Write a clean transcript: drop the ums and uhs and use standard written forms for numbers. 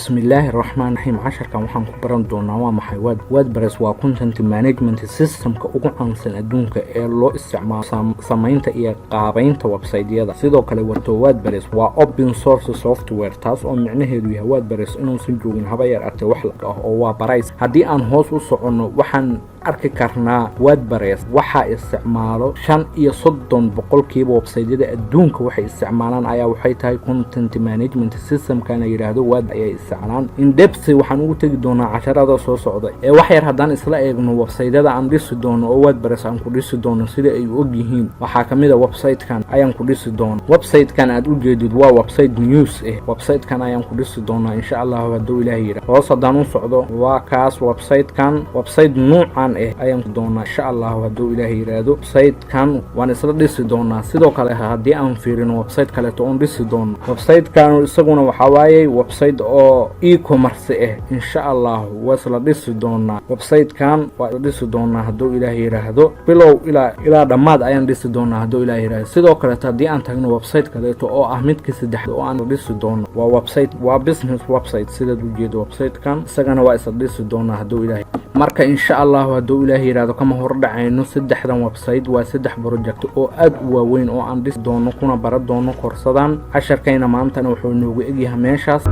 بسم الله الرحمن الرحيم. عشركان waxaan ku baran doonaa waa maxay WordPress waa content management system-ka ugu caansan adduunka ee loo isticmaalo samaynta iyo qaabaynta website-yada. sidoo kale WordPress waa open source software, taas oo micnaheedu yahay WordPress inuusan joogin haba yar arte wax la ah oo waa barays. haddii aan hoos u soconno waxaan arki karnaa WordPress waxa isticmaalo 35% website-yada adduunka waxay isticmaalaan ayaa waxay tahay content management system-kana yiraahdo ayay isticmaalaan. in depth waxaan ugu tagi doonaa casharada soo socda ee wax yar haddaan isla eegno website-yada aan dhisi doono oo WordPress aan ku dhisi doono sida ay u og yihiin. waxaa kamid ah website-kan ayaan ku dhisi doono. website-kan aad u jeedid waa website news website-kan ayaan ku dhisi doonaa insha Allah hadduu Ilaahay yiraahdo. hoos haddaan u socdo waa kaas website-kan website noocan ayaan doonaa insha Allah hadduu Ilaahay yiraahdo. website-kan waan isla dhisi doonaa. sidoo kale haddii aan fiirino website kale oo dhisi doono, website-kan isaguna waxa waaye website oo e-commerce insha Allah waa isla dhisi doonaa. website-kan waa dhisi doonaa hadduu Ilaahay yiraahdo. bilow ilaa dhamaad ayaan dhisi doonaa hadduu Ilaahay yiraahdo. sidoo kale haddii aan tagno website kale oo ah midka saddexaad oo aan dhisi doono waa website waa business website sida u jeedo website-kan isagana waa isla dhisi doonaa hadduu Ilaahay. marka insha Allah hadduu Ilaahay yiraahdo kama hor dhacayno saddexdan website waa saddex project oo aad u waaweyn oo aan dhisi doono kuna baran doono korsadan. casharkayna maantana wuxuu noogu egyahay meeshaas.